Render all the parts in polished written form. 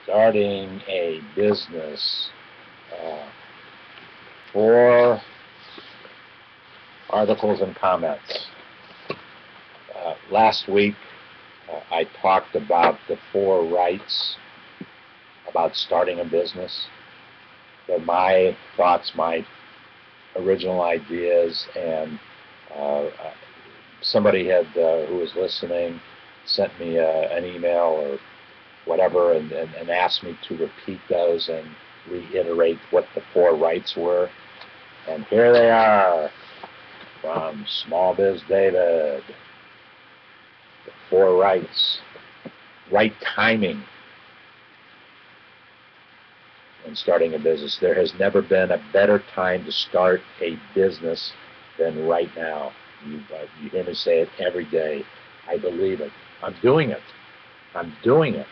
Starting a business. 4 articles and comments. Last week, I talked about the 4 rights about starting a business. They're my thoughts, my original ideas, and somebody had who was listening sent me an email or whatever and asked me to repeat those and reiterate what the 4 rights were. And here they are from SmallBizDavid. The 4 rights. Right timing in starting a business. There has never been a better time to start a business than right now. You hear me say it every day. I believe it. I'm doing it. I'm doing it.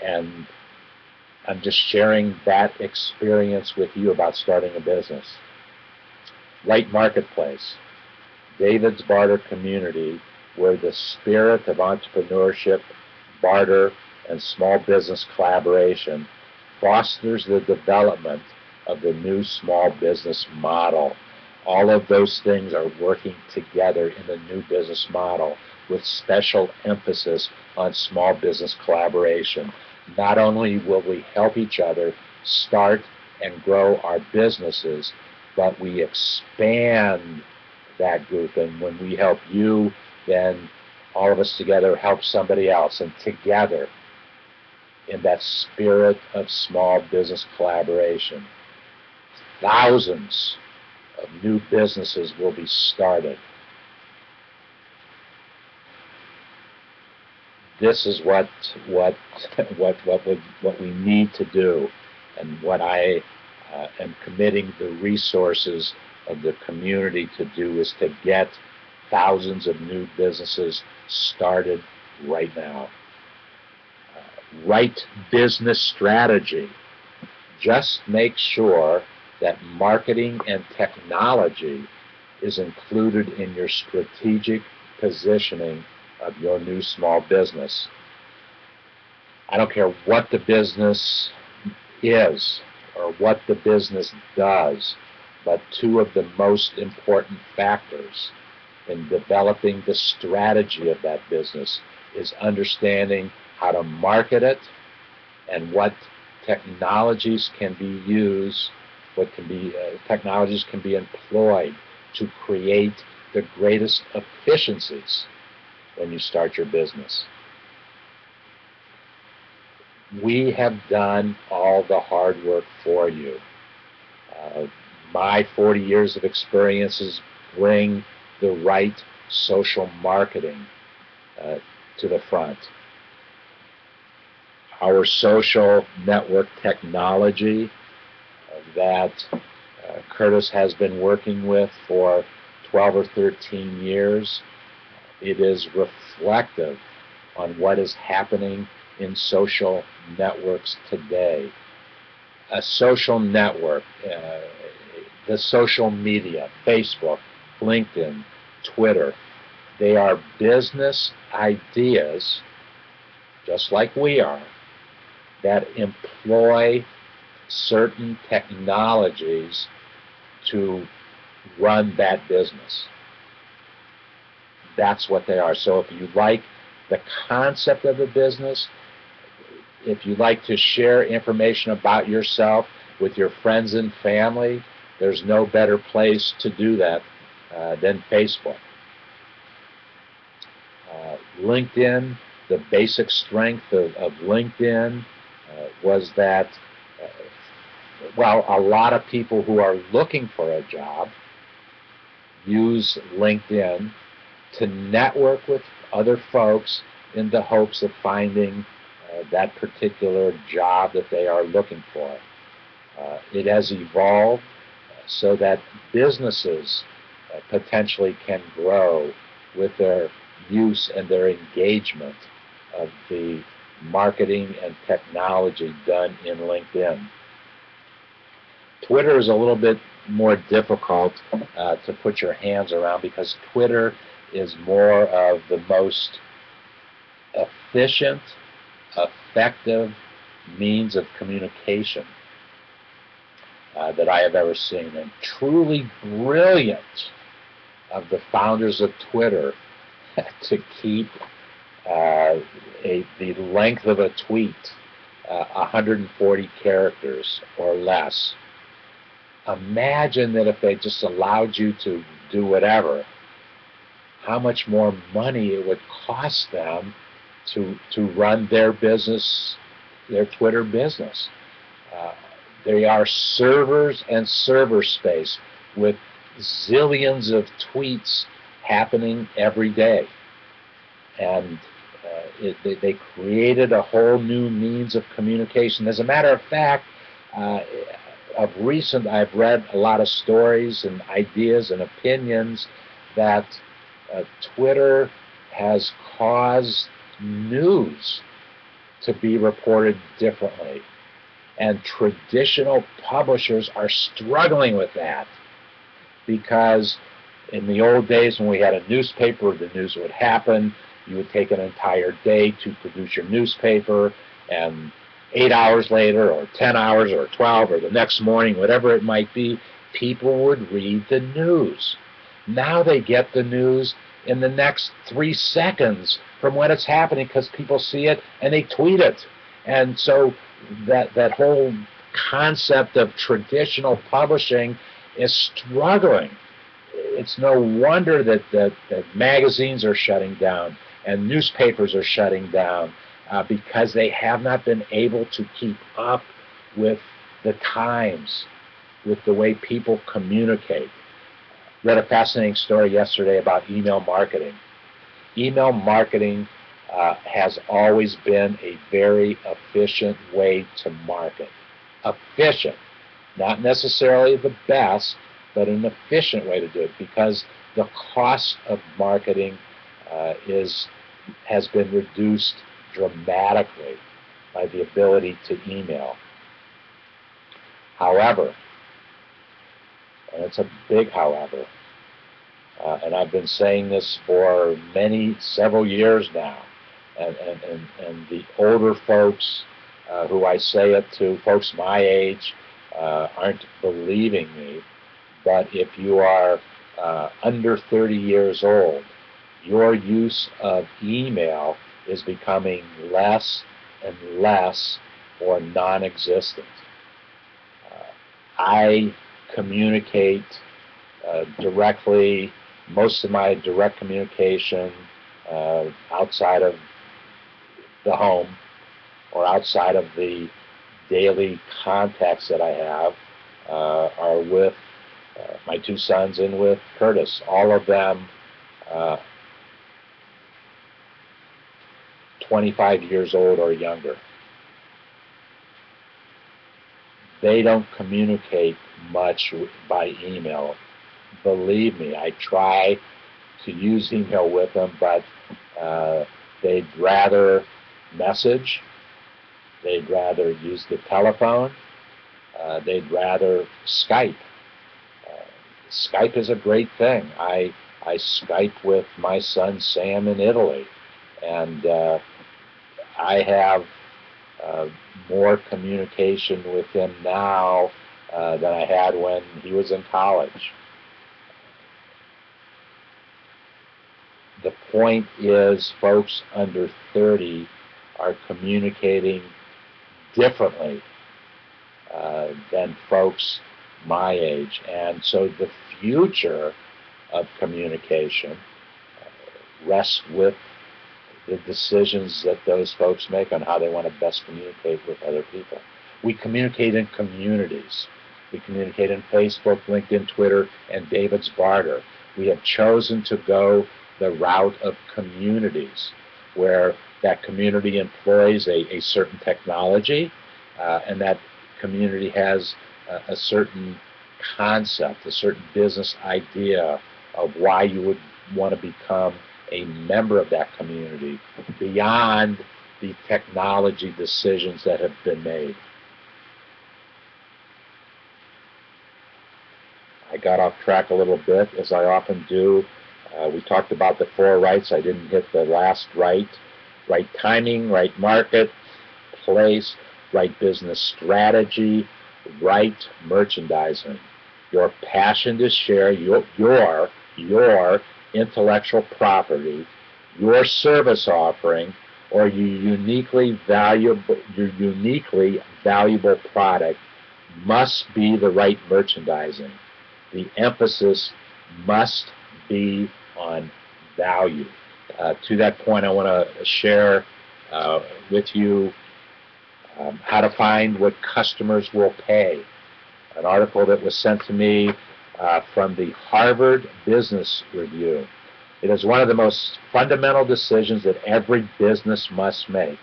And I'm just sharing that experience with you about starting a business. Right marketplace. David's barter community, where the spirit of entrepreneurship, barter, and small business collaboration fosters the development of the new small business model. All of those things are working together in the new business model with special emphasis on small business collaboration. Not only will we help each other start and grow our businesses, but we expand that group. And when we help you, then all of us together help somebody else. And together, in that spirit of small business collaboration, thousands of new businesses will be started. This is what we need to do, and what I am committing the resources of the community to do is to get thousands of new businesses started right now. Right business strategy. Just make sure that marketing and technology is included in your strategic positioning of your new small business. I don't care what the business is or what the business does, but 2 of the most important factors in developing the strategy of that business is understanding how to market it and what technologies can be used, technologies can be employed to create the greatest efficiencies when you start your business. We have done all the hard work for you. My 40 years of experiences bring the right social marketing to the front. Our social network technology that Curtis has been working with for 12 or 13 years, it is reflective on what is happening in social networks today. A social network, the social media, Facebook, LinkedIn, Twitter, they are business ideas, just like we are, that employ certain technologies to run that business. That's what they are. So if you like the concept of a business, if you like to share information about yourself with your friends and family, there's no better place to do that than Facebook. LinkedIn, the basic strength of LinkedIn was that, a lot of people who are looking for a job use LinkedIn to network with other folks in the hopes of finding that particular job that they are looking for. It has evolved so that businesses potentially can grow with their use and their engagement of the marketing and technology done in LinkedIn. Twitter is a little bit more difficult to put your hands around because Twitter is more of the most efficient effective means of communication that I have ever seen, and truly brilliant of the founders of Twitter to keep the length of a tweet 140 characters or less. Imagine that if they just allowed you to do whatever, how much more money it would cost them to run their business, their Twitter business. They are servers and server space with zillions of tweets happening every day. And they created a whole new means of communication. As a matter of fact, of recent, I've read a lot of stories and ideas and opinions that Twitter has caused news to be reported differently. And traditional publishers are struggling with that, because in the old days when we had a newspaper, the news would happen. You would take an entire day to produce your newspaper, and 8 hours later, or 10 hours, or 12, or the next morning, whatever it might be, people would read the news. Now they get the news in the next 3 seconds from when it's happening, because people see it and they tweet it. And so that whole concept of traditional publishing is struggling. It's no wonder that magazines are shutting down and newspapers are shutting down, because they have not been able to keep up with the times, with the way people communicate. Read a fascinating story yesterday about email marketing. Email marketing has always been a very efficient way to market. Efficient, not necessarily the best, but an efficient way to do it, because the cost of marketing has been reduced dramatically by the ability to email. However, and it's a big however, and I've been saying this for several years now, and the older folks who I say it to, folks my age, aren't believing me, but if you are under 30 years old, your use of email is becoming less and less or non-existent. I communicate directly, most of my direct communication outside of the home or outside of the daily contacts that I have are with my 2 sons and with Curtis, all of them 25 years old or younger. They don't communicate much by email. Believe me, I try to use email with them, but they'd rather message, they'd rather use the telephone, they'd rather Skype. Skype is a great thing. I Skype with my son Sam in Italy, and I have more communication with him now than I had when he was in college. The point is, folks under 30 are communicating differently than folks my age, and so the future of communication rests with the decisions that those folks make on how they want to best communicate with other people. We communicate in communities. We communicate in Facebook, LinkedIn, Twitter, and David's Barter. We have chosen to go the route of communities, where that community employs a certain technology, and that community has a certain concept, a certain business idea of why you would want to become a member of that community beyond the technology decisions that have been made. I got off track a little bit, as I often do. We talked about the 4 rights. I didn't hit the last right. Right timing, right market, place, right business strategy, right merchandising. Your passion to share your intellectual property, your service offering, or your uniquely valuable product must be the right merchandising. The emphasis must be on value. To that point, I want to share with you how to find what customers will pay. An article that was sent to me from the Harvard Business Review. It is one of the most fundamental decisions that every business must make.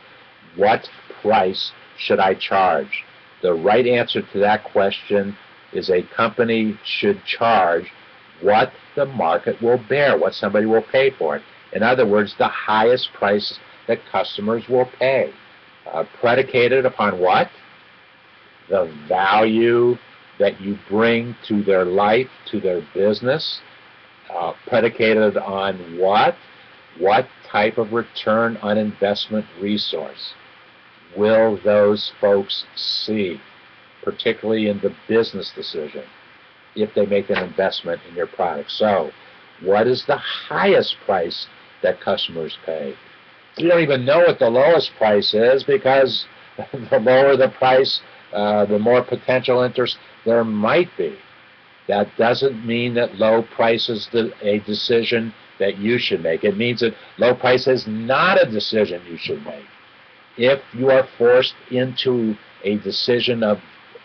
What price should I charge? The right answer to that question is a company should charge what the market will bear, what somebody will pay for it. In other words, the highest price that customers will pay. Predicated upon what? The value that you bring to their life, to their business. Predicated on what? What type of return on investment resource will those folks see, particularly in the business decision, if they make an investment in your product? So, what is the highest price that customers pay? You don't even know what the lowest price is, because the lower the price, the more potential interest there might be. That doesn't mean that low price is a decision that you should make. It means that low price is not a decision you should make. If you are forced into a decision of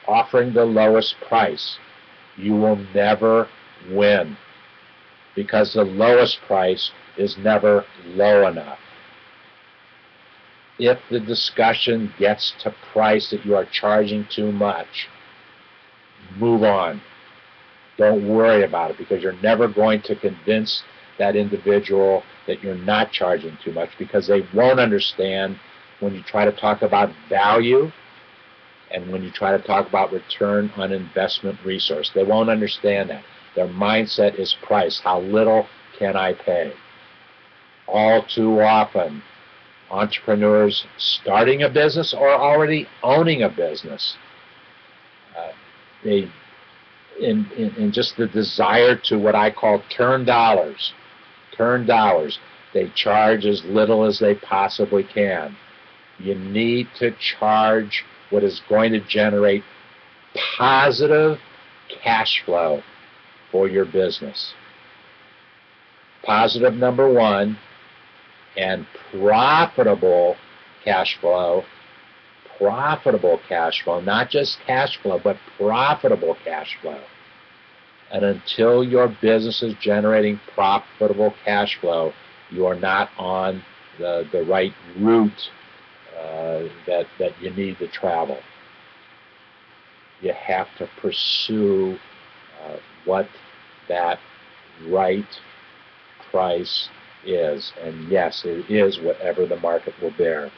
offering the lowest price, you will never win, because the lowest price is never low enough. If the discussion gets to price that you are charging too much, move on. Don't worry about it, because you're never going to convince that individual that you're not charging too much, because they won't understand when you try to talk about value and when you try to talk about return on investment resource. They won't understand that. Their mindset is price. How little can I pay? All too often, entrepreneurs starting a business or already owning a business, in just the desire to what I call turn dollars, they charge as little as they possibly can. You need to charge what is going to generate positive cash flow for your business. Positive, number one, and profitable cash flow. Profitable cash flow, not just cash flow, but profitable cash flow. And until your business is generating profitable cash flow, you are not on the right route that you need to travel. You have to pursue what that right price is. And yes, it is whatever the market will bear.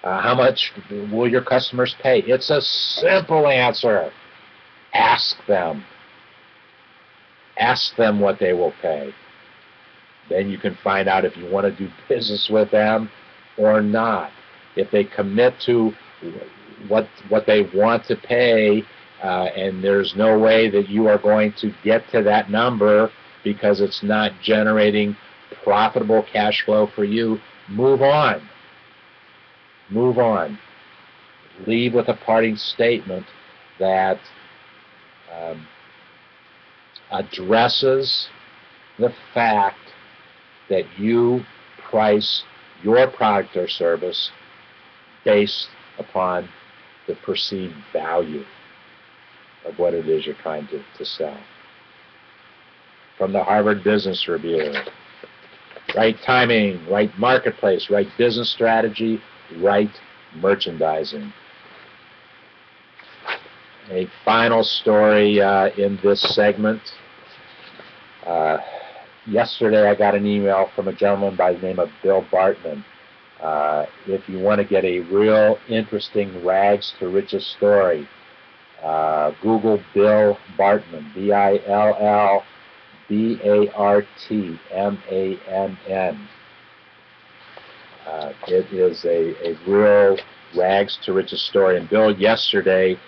How much will your customers pay? It's a simple answer. Ask them. Ask them what they will pay. Then you can find out if you want to do business with them or not. If they commit to what they want to pay, and there's no way that you are going to get to that number because it's not generating profitable cash flow for you, move on. Move on. Leave with a parting statement that addresses the fact that you price your product or service based upon the perceived value of what it is you're trying to sell. From the Harvard Business Review: right timing, right marketplace, right business strategy, right merchandising. A final story in this segment. Yesterday I got an email from a gentleman by the name of Bill Bartman. If you want to get a real interesting rags to riches story, Google Bill Bartman, BILLBARTMANN. It is a real rags to riches story. And Bill yesterday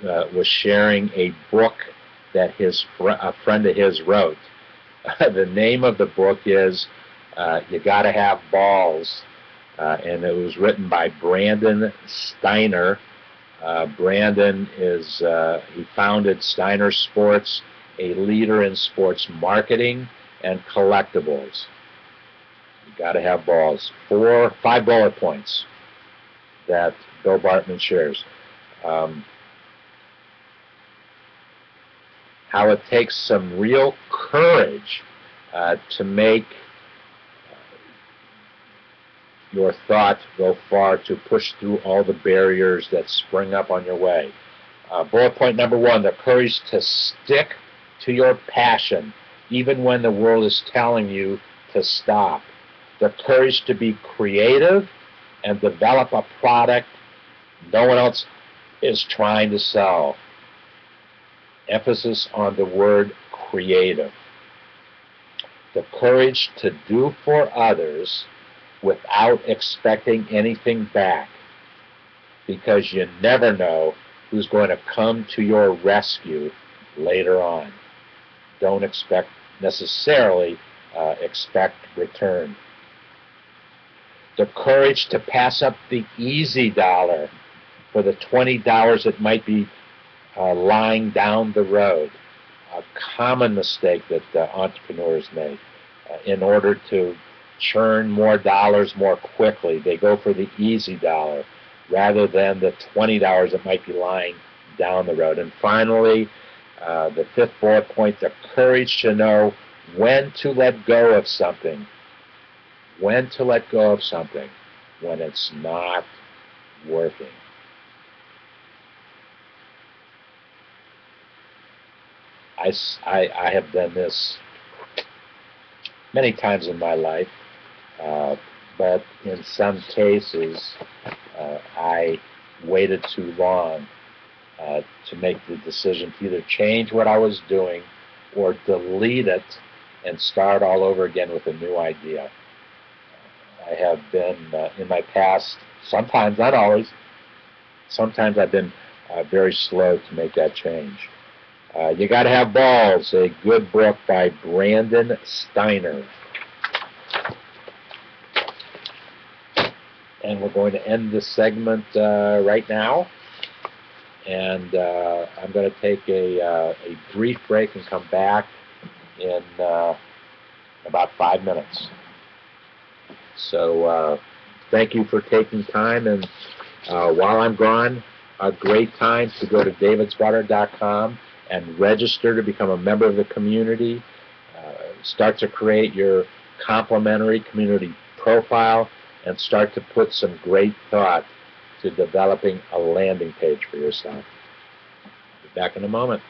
was sharing a book that a friend of his wrote. The name of the book is You Gotta Have Balls, and it was written by Brandon Steiner. Brandon he founded Steiner Sports, a leader in sports marketing and collectibles. You got to have balls. 5 bullet points that Bill Bartman shares. How it takes some real courage to make your thought go far, to push through all the barriers that spring up on your way. Bullet point number 1, the courage to stick to your passion, even when the world is telling you to stop. The courage to be creative and develop a product no one else is trying to sell. Emphasis on the word creative. The courage to do for others without expecting anything back, because you never know who's going to come to your rescue later on. Don't necessarily expect return. The courage to pass up the easy dollar for the $20 that might be lying down the road. A common mistake that entrepreneurs make. In order to churn more dollars more quickly, they go for the easy dollar rather than the $20 that might be lying down the road. And finally, the 5th bullet point, the courage to know when to let go of something. When to let go of something when it's not working. I have done this many times in my life, but in some cases I waited too long to make the decision to either change what I was doing or delete it and start all over again with a new idea. I have been, in my past, sometimes, not always, sometimes I've been very slow to make that change. You Gotta Have Balls, a good book by Brandon Steiner. And we're going to end this segment right now. And I'm going to take a brief break and come back in about 5 minutes. So thank you for taking time, and while I'm gone, a great time to go to davidswater.com and register to become a member of the community. Start to create your complimentary community profile and start to put some great thought to developing a landing page for yourself. I'll be back in a moment.